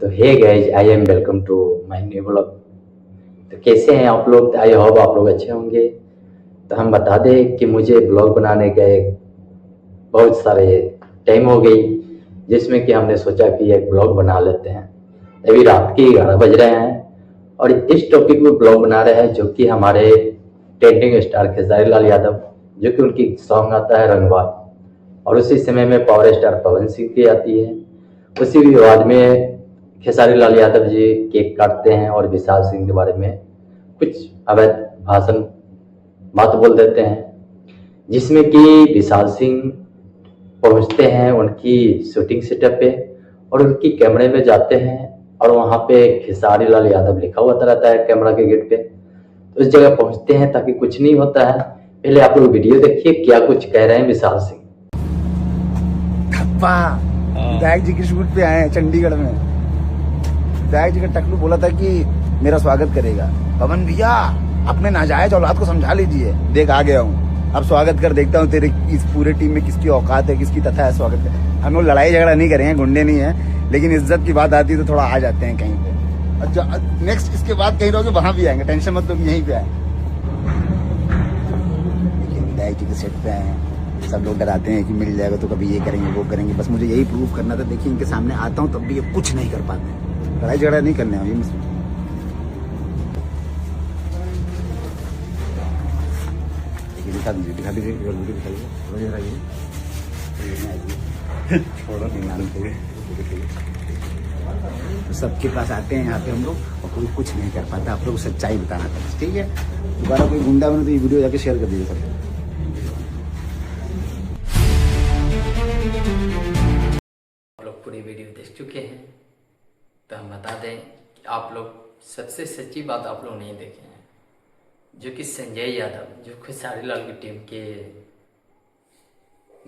तो hey guys, I am welcome to my new blog. तो कैसे हैं आप लोग? आई होप आप लोग अच्छे होंगे। तो हम बता दें कि मुझे ब्लॉग बनाने का एक बहुत सारे टाइम हो गई, जिसमें कि हमने सोचा कि एक ब्लॉग बना लेते हैं। अभी रात के 11 बज रहे हैं और इस टॉपिक पे ब्लॉग बना रहे हैं, जो कि हमारे ट्रेंडिंग स्टार खेसारी लाल यादव, जो कि उनकी सॉन्ग आता है रंगबाज, और उसी समय में पावर स्टार पवन सिंह की आती है। उसी विवाद में खेसारी लाल यादव जी केक काटते हैं और विशाल सिंह के बारे में कुछ अवैध भाषण बात बोल देते हैं, जिसमें कि विशाल सिंह पहुंचते हैं उनकी शूटिंग सेटअप पे और उनकी कैमरे में जाते हैं, और वहां पे खेसारी लाल यादव लिखा हुआ रहता है कैमरा के गेट पे। तो उस जगह पहुंचते हैं ताकि कुछ नहीं होता है। पहले आप लोग वीडियो देखिए क्या कुछ कह रहे हैं विशाल सिंह। विधायक जी की शूट पे आए हैं चंडीगढ़ में। विधायक जी का टकलू बोला था कि मेरा स्वागत करेगा। पवन भैया अपने नाजायज औलाद को समझा लीजिए। देख आ गया हूँ, अब स्वागत कर देखता हूँ तेरे इस पूरे टीम में किसकी औकात है, किसकी तथा है स्वागत है। हम लोग लड़ाई झगड़ा नहीं करें, गुंडे नहीं है, लेकिन इज्जत की बात आती है तो थोड़ा आ जाते हैं कहीं पे। अच्छा नेक्स्ट इसके बाद कहीं रहोगे वहां भी आएंगे, टेंशन मत लो, यहीं पे आए। विधायक जी के सेट पे आए हैं, सब लोग डराते हैं कि मिल जाएगा तो कभी ये करेंगे वो करेंगे। बस मुझे यही प्रूव करना था। देखिए इनके सामने आता हूँ तब भी ये कुछ नहीं कर पाते। लड़ाई झगड़ा नहीं करने ये मुझसे। दिखा दीजिए, दिखा दीजिए, वीडियो दिखाइए। तो सबके पास आते हैं यहाँ पे हम लोग और कोई कुछ नहीं कर पाता। आप लोग सच्चाई बताना था, ठीक है? दोबारा कोई गुंडा बने तो ये वीडियो जाके शेयर कर दीजिए सबको। पूरी वीडियो देख चुके हैं, तो हम बता दें कि आप लोग सबसे सच्ची बात आप लोग नहीं देखे हैं, जो कि संजय यादव, जो खेसारी लाल की टीम के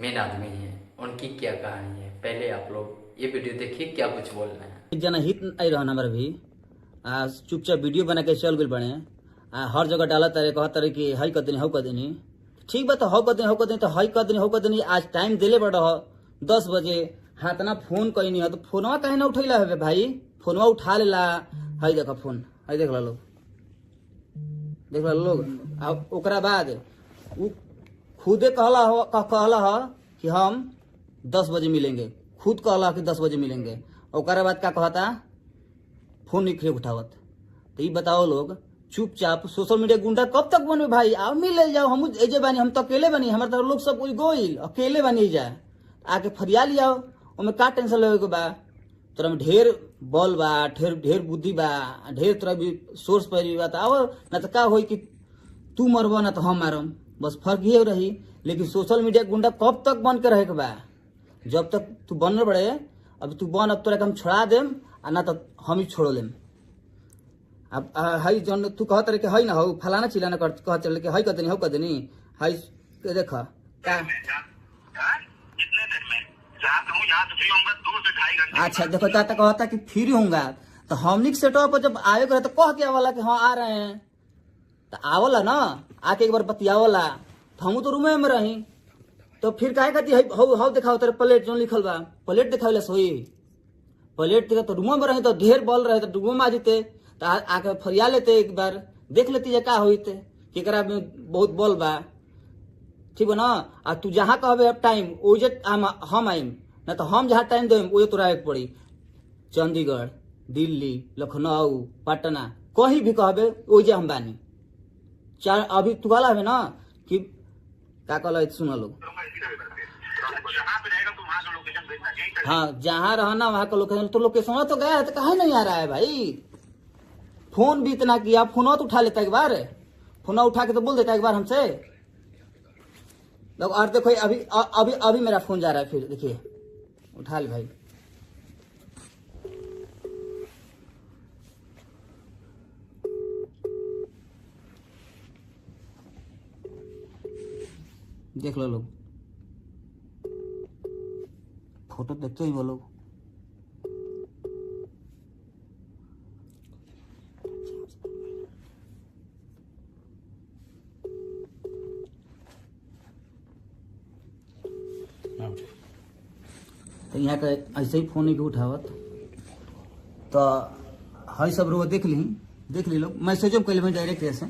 मेन आदमी हैं, उनकी क्या कहानी है। पहले आप लोग ये वीडियो देखिए क्या कुछ बोल रहे हैं। एक जना हिट आई रहा नंबर भी चुपचाप वीडियो बना के चल गए बने। हर जगह डाला तारे कहा तारे कि हई कर देनी हौ कर देनी। ठीक बात, हौ कर देनी तो हई कर देनी। आज टाइम दिले बड़ा 10 बजे हाथ ना फोन कहीं नहीं है तो फोनवा कहीं ना उठैला है भाई। फोनवा उठा लेला। हई देखा फोन, हई देख ला लोग, देख ला लोग। अब ओकरा बाद वो खुदे कहला हो कि हम 10 बजे मिलेंगे। खुद कहला कि 10 बजे मिलेंगे। ओकरा बाद क्या कहता, फोन नहीं उठावत। तो ये बताओ लोग, चुपचाप सोशल मीडिया गुंडा कब तक बने भाई? आओ मिले जाओ, हम एजे बानी, हम तो अकेले बनी, हमारे तो लोग सब कोई गोइल अकेले बनी जाए आके फरिया लियाओ। ओमें का टेंशन लेवे के बा? तोरा में ढेर बल बा, ढेर बुद्धि बा, ढेर तोरा भी सोर्स पर बा। आओ ना तो का होई कि तू मरबो ना तो हम मारम, बस फर्क ये रही। लेकिन सोशल मीडिया गुंडा कब तक बन के रहे के बा? जब तक तू बन बड़े, अब तू बन, अब तोरा के हम छोड़ा देम आ ना तो हम ही छोड़ लेम। अब हई जन तू कहत रहे कि हई ना हो फलाना चिलाना कह चल के हई कर देनी, हौ कर देनी। हई देख का अच्छा देखो चाहता कहता कि फ्री होऊंगा तो हमनिक सेटअप पर जब आए करे तो कह के वाला कि हाँ आ रहे हैं तो आवला ना, आके एक बार बतियावला। तो हम तो रूमे में रही, तो फिर काहे कहती हौ दिखाओ तेरे प्लेट जो लिखल बा, प्लेट दिखावला सोई। प्लेट दिखा तो रूमो में रही तो ढेर बल रहे तो रूमो में आ जीते तो आके फरिया लेते, एक बार देख लेती का होते केकरा में बहुत बल बा। ठीक है ना? आ तू जहाँ कहबे अब टाइम ओजे हम आइम, ना तो हम जहाँ टाइम देम ओजे तोरा एक पड़ी। चंडीगढ़, दिल्ली, लखनऊ, पटना, कहीं भी कहबे ओजे हम बानी। चार अभी तू वाला है ना कि का कहला सुना लोग। हाँ जहाँ रहना वहाँ का लोकेशन, तो लोकेशन तो गया है तो कहीं नहीं आ रहा है भाई। फोन भी इतना किया, फोन तो उठा लेता एक बार, फोन उठा के तो बोल देता एक बार हमसे। और देखो अभी अभी अभी मेरा फोन जा रहा है, फिर देखिए उठा ले भाई। देख लो लोग, फोटो देखते ही बोलो। तो यहाँ का ऐसे ही फोन नहीं उठावत। तो हई सब रो देख ली लोग। मैसेजो कैल में डायरेक्ट ऐसे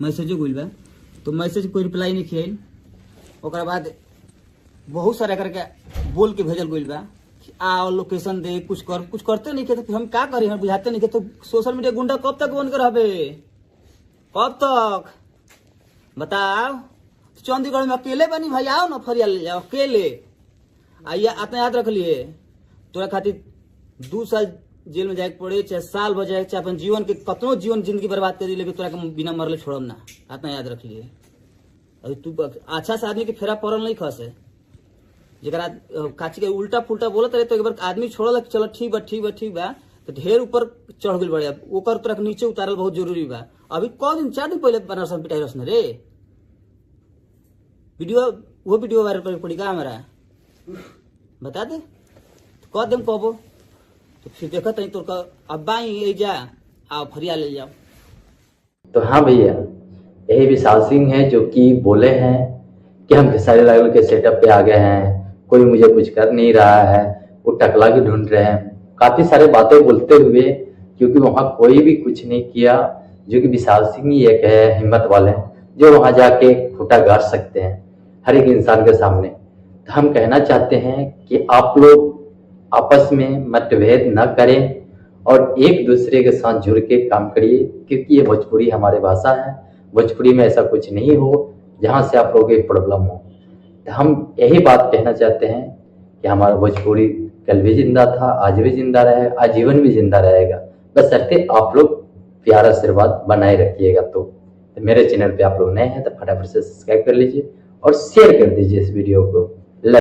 मैसेजो गइल बा, तो मैसेज कोई रिप्लाई नहीं किया। ओकरा बाद बहुत सारा करके बोल के भेजल गइल बा कि आओ लोकेशन दे, कुछ कर, कुछ करते नहीं के तो हम क्या करी, हम बुझाते नहीं के। तो सोशल मीडिया गुंडा कब तक बन कर रहबे, कब तक बताओ। तो चंडीगढ़ में अकेले बनी भाई, आओ ना फरिया ले जाओ अकेले। आइया अपने याद रख लिए, तोरा खातिर 2 साल जेल में जाए पड़े, चाहे साल हो जाए, चाहे अपन जीवन के कतनो जीवन जिंदगी बर्बाद कर दिले, तोरा के बिना मरले छोड़म ना, अपना याद रख लिए। अभी तू अच्छा से आदमी के फेरा पड़ल नहीं खसे, जरा काची के उल्टा पुल्टा बोलत रहे तो एक बार आदमी छोड़ल कि चलो ठीक बा, तो ढेर ऊपर चढ़ गई बड़े, ओकर तोरा के नीचे उतारल बहुत जरूरी बा। अभी कौ दिन 4 दिन पहले बनारस में पिटाई रसने रे वो वीडियो वायरल कर पड़ी का हमारा, बता दे कह देम कहबो, तो फिर देखा तनी तोर अब्बा ही जा आओ फरिया ले जाओ। तो हाँ भैया, यही विशाल सिंह है जो कि बोले हैं कि हम खेसारी लाल के सेटअप पे आ गए हैं, कोई मुझे कुछ कर नहीं रहा है, वो टकला भी ढूंढ रहे हैं। काफी सारे बातें बोलते हुए, क्योंकि वहां कोई भी कुछ नहीं किया, जो कि विशाल सिंह ही एक है हिम्मत वाले जो वहां जाके खूंटा गाड़ सकते हैं हर एक इंसान के सामने। तो हम कहना चाहते हैं कि आप लोग आपस में मतभेद न करें और एक दूसरे के साथ जुड़ के काम करिए, क्योंकि ये भोजपुरी हमारी भाषा है। भोजपुरी में ऐसा कुछ नहीं हो जहां से आप लोगों को प्रॉब्लम हो। तो हम यही बात कहना चाहते हैं कि हमारा भोजपुरी कल भी जिंदा था, आज भी जिंदा रहे, आजीवन भी जिंदा रहेगा, बस शर्ते आप लोग प्यार आशीर्वाद बनाए रखिएगा। तो मेरे चैनल पे आप लोग नए हैं तो फटाफट से सब्सक्राइब कर लीजिए और शेयर कर दीजिए इस वीडियो को।